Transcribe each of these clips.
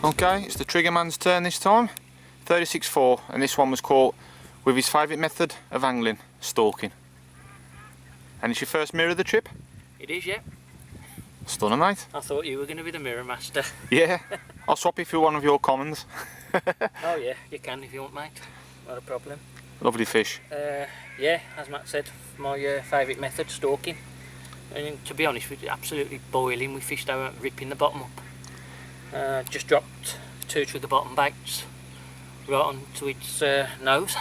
Okay, it's the trigger man's turn this time. 36.4, and this one was caught with his favourite method of angling, stalking. And it's your first mirror of the trip? It is, yeah. Stunner, mate. I thought you were going to be the mirror master. Yeah, I'll swap you for one of your commons. Oh yeah, you can if you want, mate. Not a problem. Lovely fish. Yeah, as Matt said, my favourite method, stalking. And to be honest, we're absolutely boiling. We fished out, ripping the bottom up. Just dropped 2 trigger bottom baits right onto its nose,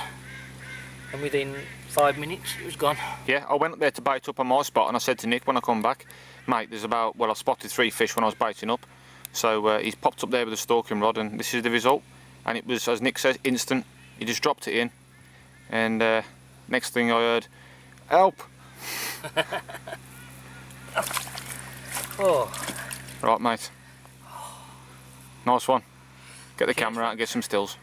and within 5 minutes it was gone. Yeah, I went up there to bait up on my spot, and I said to Nick when I come back, mate, there's about, well, I spotted 3 fish when I was baiting up. So he's popped up there with a stalking rod, and this is the result. And it was, as Nick says, instant. He just dropped it in, and next thing I heard, help! Oh. Right, mate. Nice one. Get the camera out and get some stills.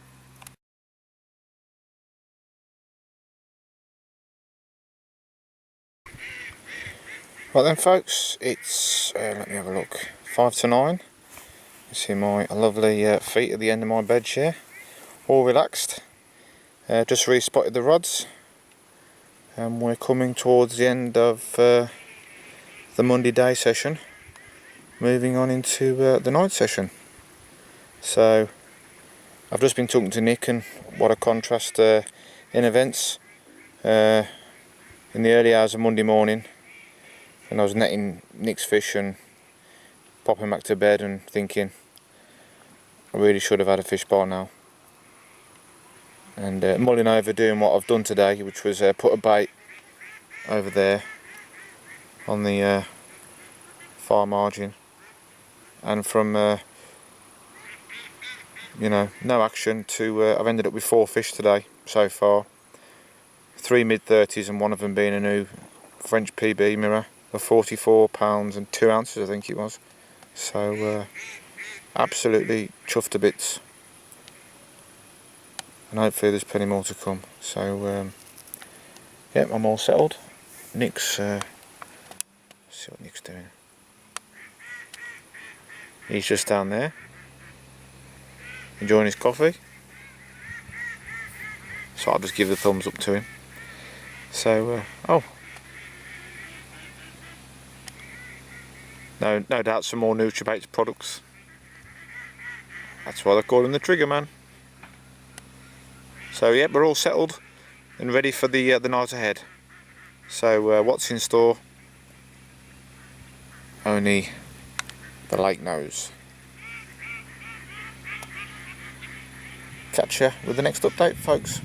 Right then, folks, it's, let me have a look, 5 to 9. You see my lovely feet at the end of my bed chair, all relaxed. Just re-spotted the rods, and we're coming towards the end of the Monday day session, moving on into the night session. So I've just been talking to Nick, and what a contrast in events. In the early hours of Monday morning, and I was netting Nick's fish and popping back to bed and thinking I really should have had a fish by now, and mulling over doing what I've done today, which was put a bait over there on the far margin, and from you know, no action to I've ended up with 4 fish today so far, 3 mid-30s and one of them being a new French PB mirror of 44 pounds and 2 ounces, I think it was. So absolutely chuffed to bits, and hopefully there's plenty more to come. So yeah, I'm all settled. Nick's let's see what Nick's doing. He's just down there enjoying his coffee, so I'll just give the thumbs up to him. So oh, no doubt some more NutriBaits products. That's why they call him the Trigger Man. So yeah, we're all settled and ready for the night ahead. So what's in store? Only the lake knows. Catch you with the next update, folks.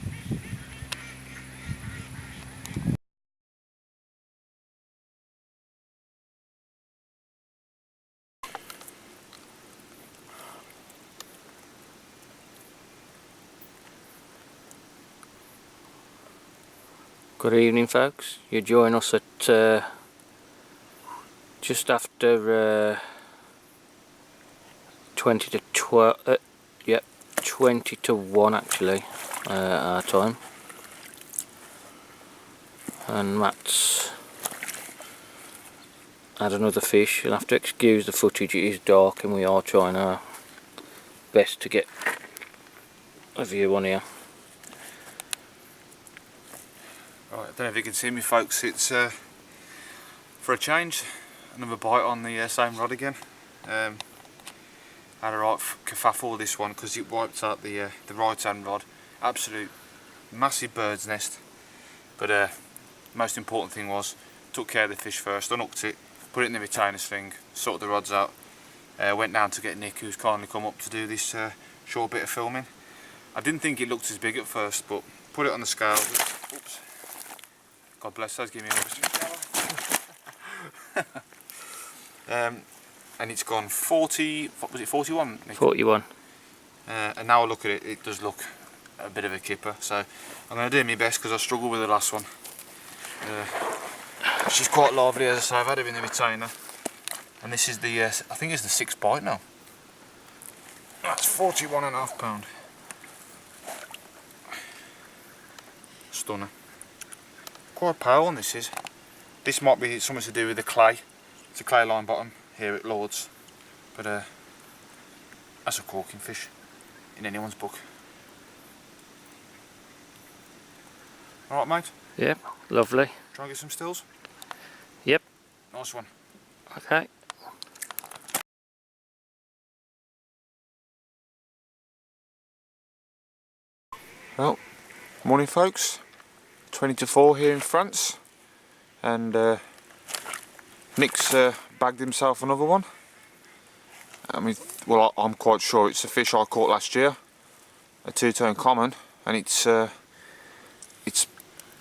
Good evening, folks. You join us at just after 20 to 12. Yep, 20 to 1 actually, our time. And Matt's had another fish. You'll have to excuse the footage, it is dark and we are trying our best to get a view on here. Right, I don't know if you can see me, folks, it's for a change, another bite on the same rod again. Had a right kerfuffle with this one because it wiped out the right hand rod. Absolute massive bird's nest, but most important thing was took care of the fish first, unhooked it, put it in the retainer sling, sorted the rods out, went down to get Nick, who's kindly come up to do this short bit of filming. I didn't think it looked as big at first, but put it on the scale. Oops. God bless those, give me another and it's gone 40, what was it, 41? Nick? 41. And now I look at it, it does look a bit of a kipper, so I'm going to do my best because I struggled with the last one. She's quite lively, as I say. I've had her in the retainer, and this is the, I think it's the 6th bite now. That's 41.5 pound. Stunner. Quite pale one this is. This might be something to do with the clay. It's a clay line bottom here at Lord's, but That's a corking fish in anyone's book. Alright mate? Yep, lovely. Try and get some stills? Yep. Nice one. Okay. Well, morning folks. 20 to 4 here in France. And Nick's bagged himself another one. I mean, well, I'm quite sure it's a fish I caught last year, a two-tone common, and it's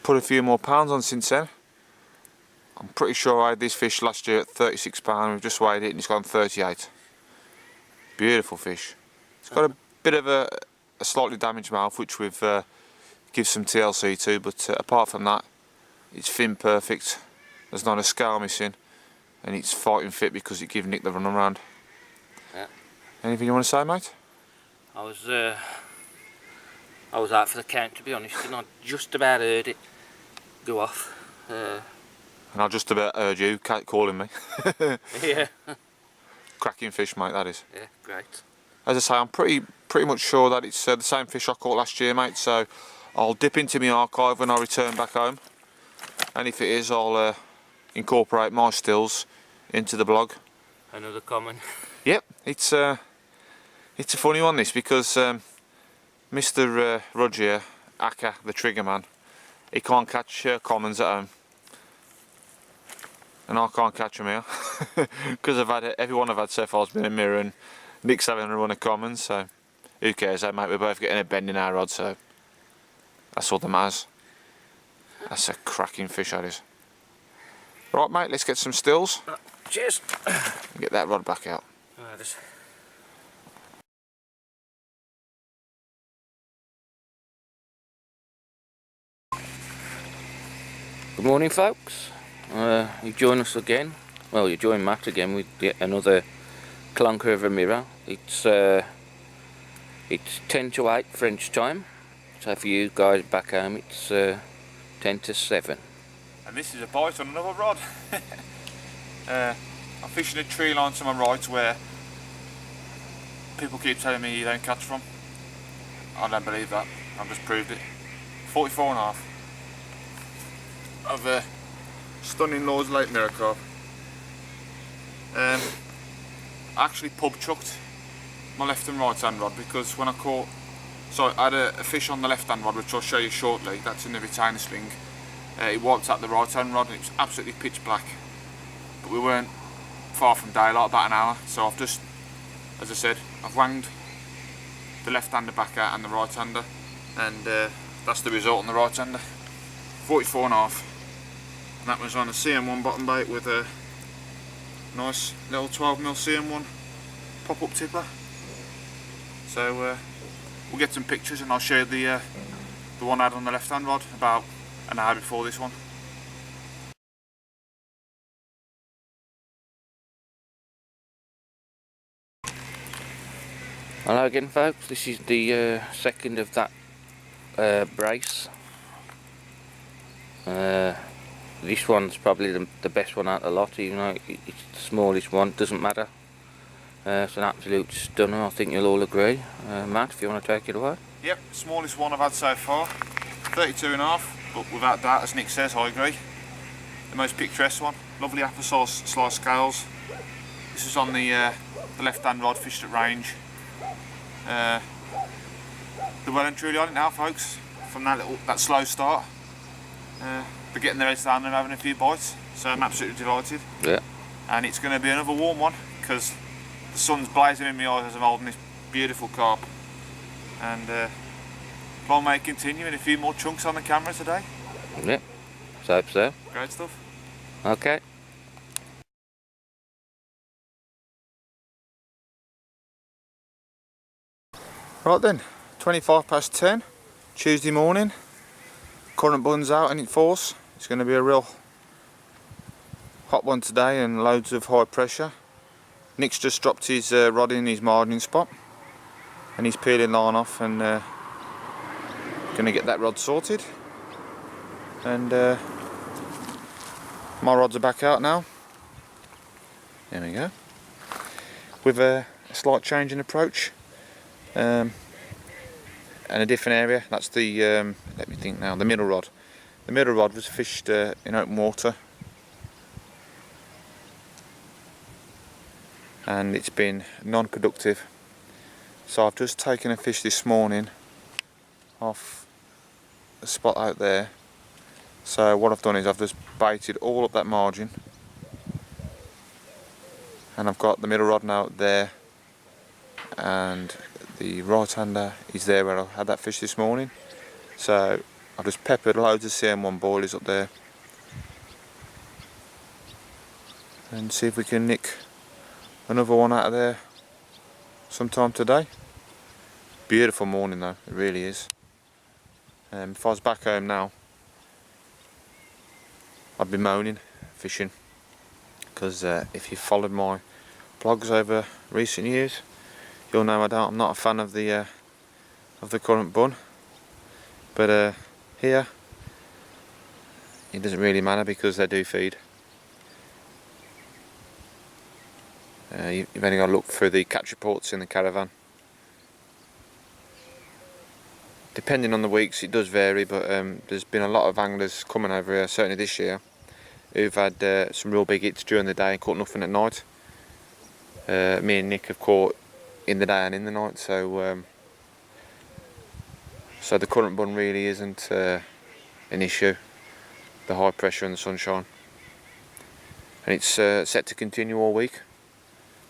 put a few more pounds on since then. I'm pretty sure I had this fish last year at £36. We've just weighed it and it's gone 38. Beautiful fish. It's got a bit of a slightly damaged mouth, which we've give some TLC to, but apart from that, it's fin perfect. There's not a scale missing, and it's fighting fit because it gave Nick the run around. Yeah. Anything you want to say, mate? I was out for the count, to be honest, and I just about heard it go off. And I just about heard you calling me. Yeah. Cracking fish, mate, that is. Yeah, great. As I say, I'm pretty much sure that it's the same fish I caught last year, mate, so I'll dip into my archive when I return back home, and if it is, I'll incorporate my stills into the blog. Another common. Yep, it's a funny one this, because Mr. Roger Aka, the trigger man, he can't catch commons at home, and I can't catch them here because everyone I've had so far has been a mirror, and Nick's having a run of commons, so who cares, mate? We're both getting a bend in our rod, so that's all that matters. That's a cracking fish, that is. Right, mate, let's get some stills. Cheers. Get that rod back out. Good morning, folks. You join us again. Well, you join Matt again with yet another clunker of a mirror. It's 10 to 8 French time. So for you guys back home, it's 10 to 7. And this is a bite on another rod. I'm fishing a tree line to my right where people keep telling me you don't catch from. I don't believe that. I've just proved it. 44 and a half. Of a stunning Lord's Lake mirror carp. I actually pub chucked my left and right hand rod because when I caught, so I had a fish on the left hand rod, which I'll show you shortly. That's in the retainer sling. It wiped out the right hand rod and it was absolutely pitch black, but we weren't far from daylight, about an hour, so I've just, as I said, I've wanged the left hander back out and the right hander, and that's the result on the right hander. 44 and a half, and that was on a CM1 bottom bait with a nice little 12mm CM1 pop-up tipper. So we'll get some pictures and I'll share the one I had on the left hand rod about an hour before this one. Hello again, folks. This is the second of that brace. This one's probably the best one out of the lot, even though it's the smallest one. Doesn't matter. It's an absolute stunner, I think you'll all agree. Matt, if you want to take it away. Yep, smallest one I've had so far, 32 and a half, but without doubt, as Nick says, I agree. The most picturesque one, lovely applesauce slice scales. This is on the left hand rod, fished at range. They're well and truly on it now, folks, from that slow start. They're getting their heads down and having a few bites, so I'm absolutely delighted. Yeah. And it's going to be another warm one, because the sun's blazing in my eyes as I'm holding this beautiful carp. And plan may continue in a few more chunks on the camera today. Yeah, so hope so. Great stuff. Okay. Right then, 10:25, Tuesday morning. Current bun's out and in force. It's going to be a real hot one today and loads of high pressure. Nick's just dropped his rod in his margining spot and he's peeling line off and going to get that rod sorted. And my rods are back out now. There we go. With a a slight change in approach and a different area. That's the let me think now, the middle rod. The middle rod was fished in open water, and it's been non-productive. So I've just taken a fish this morning off a spot out there. So what I've done is I've just baited all up that margin, and I've got the middle rod now there, and the right hander is there where I had that fish this morning. So I've just peppered loads of CM1 boilies up there and see if we can nick another one out of there sometime today. Beautiful morning though, it really is. If I was back home now, I'd be moaning fishing, because if you've followed my blogs over recent years, you'll know I'm not a fan of the current bun. But here, it doesn't really matter because they do feed. You've only got to look through the catch reports in the caravan. Depending on the weeks, it does vary, but there's been a lot of anglers coming over here, certainly this year, who've had some real big hits during the day and caught nothing at night. Me and Nick have caught in the day and in the night, so the current bun really isn't an issue, the high pressure and the sunshine. And it's set to continue all week,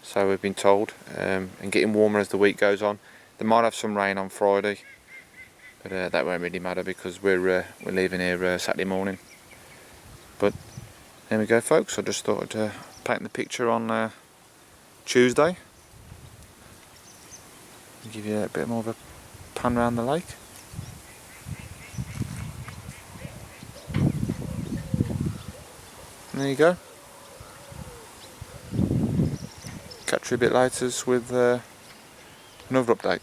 so we've been told, and getting warmer as the week goes on. They might have some rain on Friday, but that won't really matter because we're leaving here Saturday morning. But there we go folks, I just thought I'd paint the picture on Tuesday. I'll give you a bit more of a pan around the lake. And there you go. Catch you a bit later with another update.